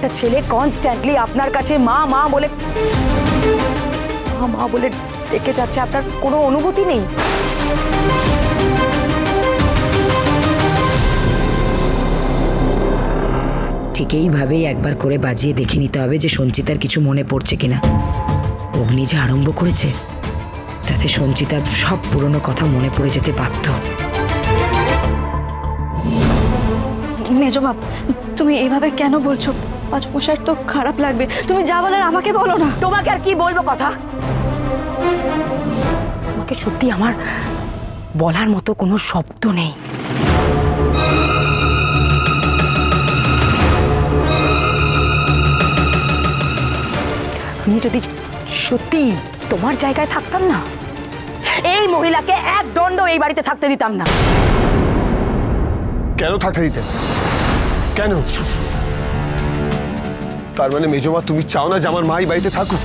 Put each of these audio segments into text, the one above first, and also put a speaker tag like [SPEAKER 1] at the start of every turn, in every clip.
[SPEAKER 1] একটা ছেলে কনস্ট্যান্টলি আপনার কাছে মা মা বলে মা বলে ডেকে যাচ্ছে, আপনার কোনো অনুভূতি নেই?
[SPEAKER 2] ঠিক এইভাবেই একবার করে বাজিয়ে দেখে নিতে হবে যে সঞ্চিতার কিছু মনে পড়ছে কিনা। অগ্নি যে আরম্ভ করেছে তাতে সঞ্চিতার সব পুরনো কথা মনে পড়ে যেতে বাধ্য।
[SPEAKER 3] মেজমা, তুমি এইভাবে কেন বলছো? পাঁচমশাইয়ের তো খারাপ লাগবে। তুমি যা বলার আমাকে বলো না।
[SPEAKER 1] তোমাকে আর কি বলবো কথা? তোমাকে সত্যি আমার বলার মতো কোনো শব্দ নেই। আমি যদি সত্যি তোমার জায়গায় থাকতাম না, এই মহিলাকে এক দণ্ড এই বাড়িতে থাকতে দিতাম না।
[SPEAKER 4] কেন থাকতে দিতেন? কেন? তার মানে মেজমা তুমি চাও না যে আমার মা এই বাড়িতে থাকুক?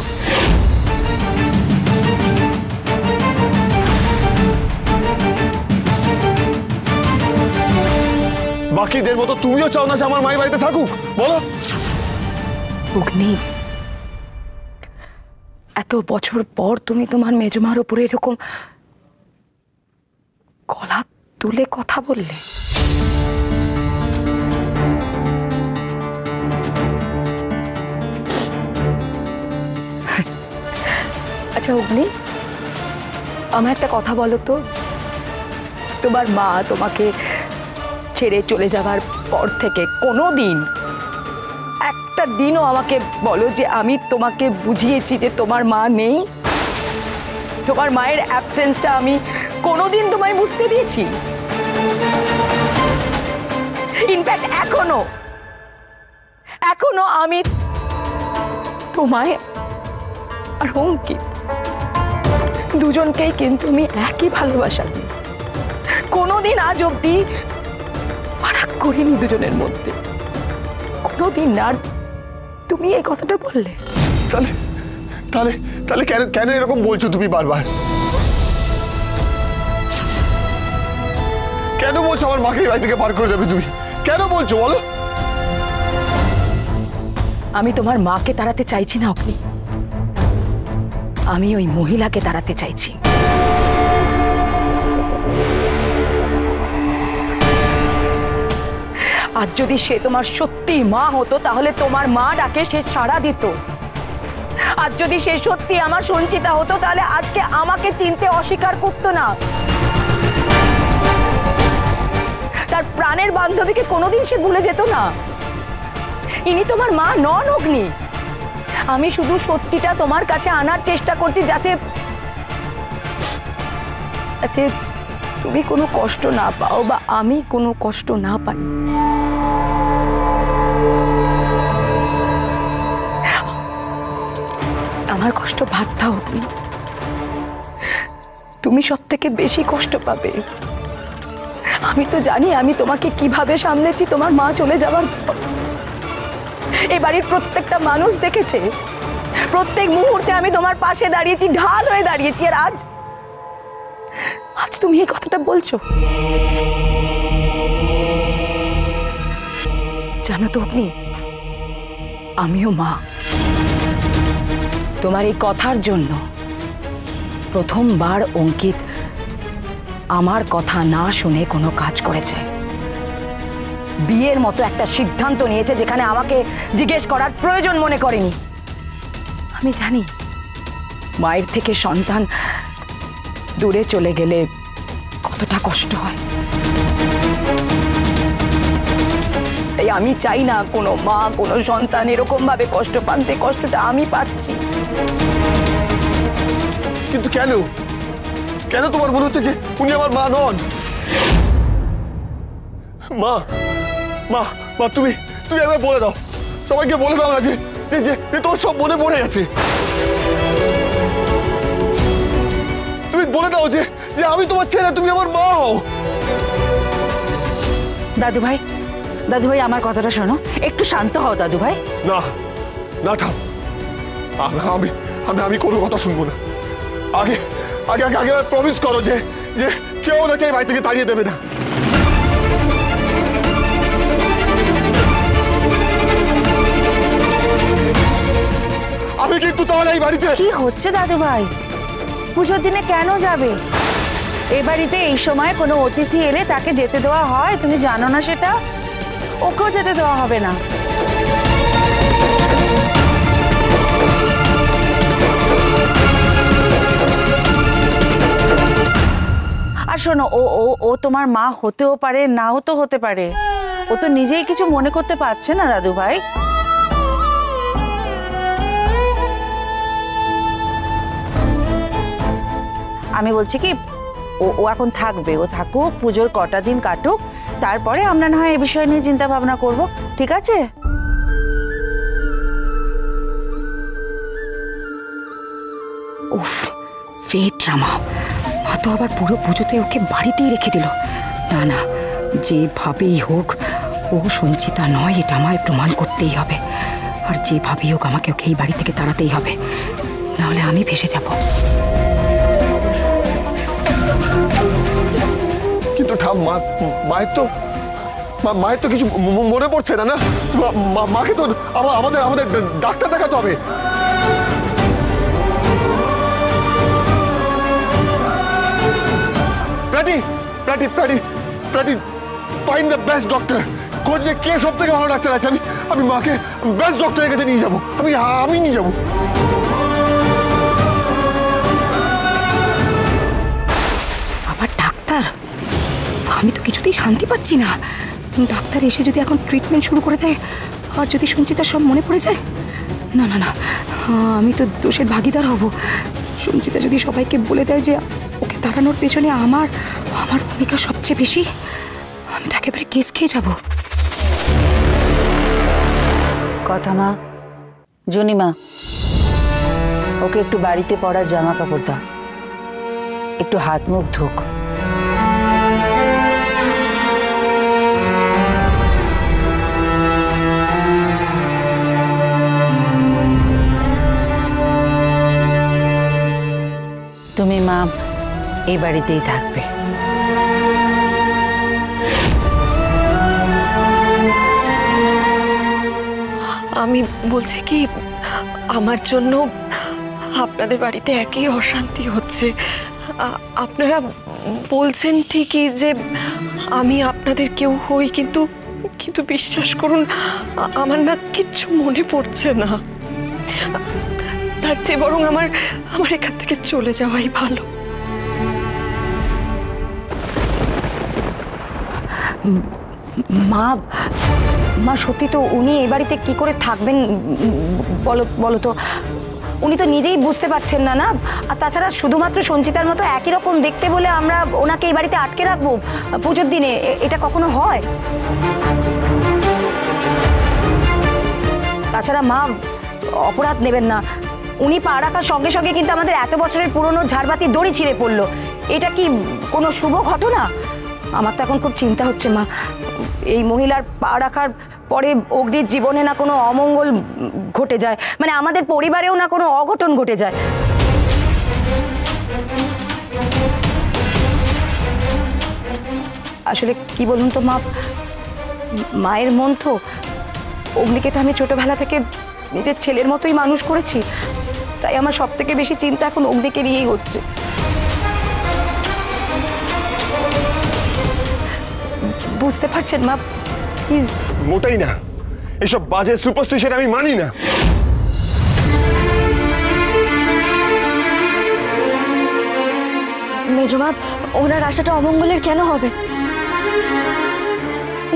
[SPEAKER 4] বাকিদের মতো তুমিও চাও না যে আমার মা এই বাড়িতে থাকুক? বলো।
[SPEAKER 1] অগ্নি, এত বছর পর তুমি তোমার মেজমার উপরে এরকম গলা তুলে কথা বললে। আচ্ছা অগ্নি, আমার একটা কথা বলো তো, তোমার মা তোমাকে ছেড়ে চলে যাবার পর থেকে কোনোদিন একটা দিনও আমাকে বলো যে আমি তোমাকে বুঝিয়েছি যে তোমার মা নেই? তোমার মায়ের অ্যাবসেন্সটা আমি কোনোদিন তোমায় বুঝতে দিয়েছি? ইনফ্যাক্ট এখনো আমি তোমায় আর অঙ্কিত দুজনকেই কিন্তু আমি একই ভালোবাসা দিই। কোনোদিন আজ অব্দি ফারাক করিনি দুজনের মধ্যে, কোনোদিন না। তুমি এই কথাটা বললে,
[SPEAKER 4] তাহলে তাহলে তাহলে কেন কেন এরকম বলছো তুমি বারবার? কেন বলছো আমার মাকে এই বাড়ি থেকে বার করে দেবে তুমি? কেন বলছো বলো?
[SPEAKER 1] আমি তোমার মাকে তাড়াতে চাইছি না অগ্নি, আমি ওই মহিলাকে তাড়াতে চাইছি। আজ যদি সে তোমার সত্যি মা হতো তাহলে তোমার মা ডাকে সে সাড়া দিত। আজ যদি সে সত্যি আমার সঞ্চিতা হতো তাহলে আজকে আমাকে চিনতে অস্বীকার করতো না। তার প্রাণের বান্ধবীকে কোনোদিন সে ভুলে যেত না। ইনি তোমার মা নন অগ্নি। আমি শুধু সত্যিটা তোমার কাছে আনার চেষ্টা করছি যাতে তুমি কোনো কষ্ট না পাও বা আমি কোনো কষ্ট না পাই। আমার কষ্ট ভাগ দাও অগ্নি, তুমি সব থেকে বেশি কষ্ট পাবে। আমি তো জানি আমি তোমাকে কিভাবে সামলেছি তোমার মা চলে যাওয়ার পর। এই বাড়ির প্রত্যেকটা মানুষ দেখেছে, প্রত্যেক মুহূর্তে আমি তোমার পাশে দাঁড়িয়েছি, ঢাল হয়ে দাঁড়িয়েছি। আর আজ তুমি এই কথাটা বলছো? জানো তো অগ্নি, আমিও মা। তোমার এই কথার জন্য প্রথমবার অঙ্কিত আমার কথা না শুনে কোনো কাজ করেছে। বিয়ের মতো একটা সিদ্ধান্ত নিয়েছে যেখানে আমাকে জিজ্ঞেস করার প্রয়োজন মনে করেনি। আমি জানি মায়ের থেকে সন্তান দূরে চলে গেলে কতটা কষ্ট হয়। তাই আমি চাই না কোনো মা কোনো সন্তান এরকম ভাবে কষ্ট পান। সেই কষ্টটা আমি পাচ্ছি।
[SPEAKER 4] কিন্তু কেন কেন তোমার মনে হচ্ছে যে উনি আমার মা নন? মা মা মা তুমি তুমি একবার বলে দাও, সবাইকে বলে দাও না যে তোর সব মনে পড়ে গেছে। তুমি বলে দাও যে আমি তোমার ছেলে, তুমি আমার মা হও।
[SPEAKER 3] দাদু ভাই, দাদু ভাই আমার কথাটা শোনো, একটু শান্ত হও দাদু ভাই।
[SPEAKER 4] না না থাম, আমি আমি আমি কোনো কথা শুনবো না। আগে আগে আগে আগে প্রমিস করো যে কেউ ওনাকে এই বাড়ি থেকে তাড়িয়ে দেবে না। তাহলে এই বাড়িতে?
[SPEAKER 1] কি হচ্ছে দাদু ভাই? পুজোর দিনে কেন যাবে? এ বাড়িতে এই সময় কোনো অতিথি এলে তাকে যেতে দেওয়া হয়, তুমি জানো না সেটা? ওকেও যেতে দেওয়া হবে না। আর শোনো, ও ও ও তোমার মা হতেও পারে, নাও তো হতে পারে। ও তো নিজেই কিছু মনে করতে পারছে না দাদু ভাই। আমি বলছি কি, ও এখন থাকবে, ও থাকুক, পুজোর কটা দিন কাটুক, তারপরে আমরা না হয় এ বিষয় নিয়ে চিন্তা ভাবনা করব, ঠিক আছে?
[SPEAKER 2] উফ, ফের ড্রামা। মা তো আবার পুরো পুজোতে ওকে বাড়িতেই রেখে দিল। না না, যেভাবেই হোক ও সঞ্চিতা নয়, এটা আমায় প্রমাণ করতেই হবে। আর যেভাবেই হোক আমাকে ওকে এই বাড়ি থেকে তাড়াতেই হবে, নাহলে আমি ভেসে যাব।
[SPEAKER 4] কিন্তু ঠাম, মায়ের তো কিছু মনে পড়ছে না। না, মাকে তো আমাদের ডাক্তার দেখাতে হবে। Find the best doctor. খোঁজ যে কে সব থেকে ভালো ডাক্তার আছে। আমি মাকে বেস্ট ডক্টরের কাছে নিয়ে যাবো। আমি নিয়ে যাবো।
[SPEAKER 2] আবার ডাক্তার? আমি তো কিছুতেই শান্তি পাচ্ছি না। ডাক্তার এসে যদি এখন ট্রিটমেন্ট শুরু করে দেয়, আর যদি সঞ্চিতার সব মনে পড়ে যায়, না না না, আমি তো দোষের ভাগিদার হব। সঞ্চিতা যদি সবাইকে বলে দেয় যে ওকে তাড়ানোর পেছনে আমার ভূমিকা সবচেয়ে বেশি, আমি তো একেবারে কেস খেয়ে যাব।
[SPEAKER 1] কথা মা, জনিমা, ওকে একটু বাড়িতে পরার জামা কাপড় দাও, একটু হাত মুখ ধুক। তুমি মা এই বাড়িতেই থাকবে।
[SPEAKER 3] আমি বলছি কি, আমার জন্য আপনাদের বাড়িতে একই অশান্তি হচ্ছে। আপনারা বলছেন ঠিকই যে আমি আপনাদের কেউ হই, কিন্তু বিশ্বাস করুন আমার না কিচ্ছু মনে পড়ছে না। তার চেয়ে বরং আমার এখান থেকে চলে যাওয়াই ভালো।
[SPEAKER 1] মা সত্যি তো উনি এই বাড়িতে কি করে থাকবেন বলো তো? উনি তো নিজেই বুঝতে পারছেন না। না, আর তাছাড়া শুধুমাত্র সঞ্চিতার মতো একই রকম দেখতে বলে আমরা ওনাকে এই বাড়িতে আটকে রাখবো পুজোর দিনে? এটা কখনো হয়? তাছাড়া মা, অপরাধ নেবেন না। উনি পা রাখার সঙ্গে সঙ্গে কিন্তু আমাদের এত বছরের পুরনো ঝাড়বাতি দড়ি ছিঁড়ে পড়লো। এটা কি কোনো শুভ ঘটনা? আমার তো এখন খুব চিন্তা হচ্ছে মা, এই মহিলার পা রাখার পরে অগ্নির জীবনে না কোনো অমঙ্গল ঘটে যায়, মানে আমাদের পরিবারেও না কোনো অঘটন ঘটে যায়। আসলে কি বলুন তো মা, মায়ের মন তো, অগ্নিকে তো আমি ছোটবেলা থেকে নিজের ছেলের মতোই মানুষ করেছি, তাই আমার সব থেকে বেশি চিন্তা এখন অগ্নিকে নিয়েই হচ্ছে। বুঝতে পারছেন মা? প্লিজ।
[SPEAKER 4] মোটাই না, এসব বাজে সুপারস্টিশন আমি মানি না।
[SPEAKER 3] মেজমা, ওনার আশাটা অমঙ্গলের কেন হবে?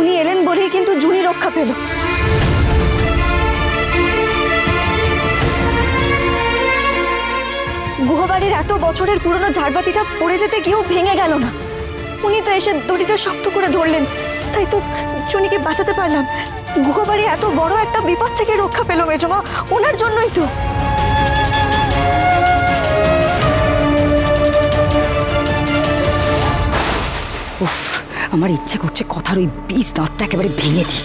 [SPEAKER 3] উনি এলেন বলেই কিন্তু জুনি রক্ষা পেল। গুহবাড়ির এত বছরের পুরনো ঝাড়বাতিটা পড়ে যেতে গিয়েও ভেঙে গেল না। উনি তো এসে দড়িটা শক্ত করে ধরলেন, তাই তো জুনিকে বাঁচাতে পারলাম। গুহবাড়ি এত বড় একটা বিপদ থেকে রক্ষা পেল মেজমা, ওনার জন্যই তো।
[SPEAKER 2] উফ, আমার ইচ্ছা করছে কথার ওই 20 দাঁতটা একেবারে ভেঙে দিই।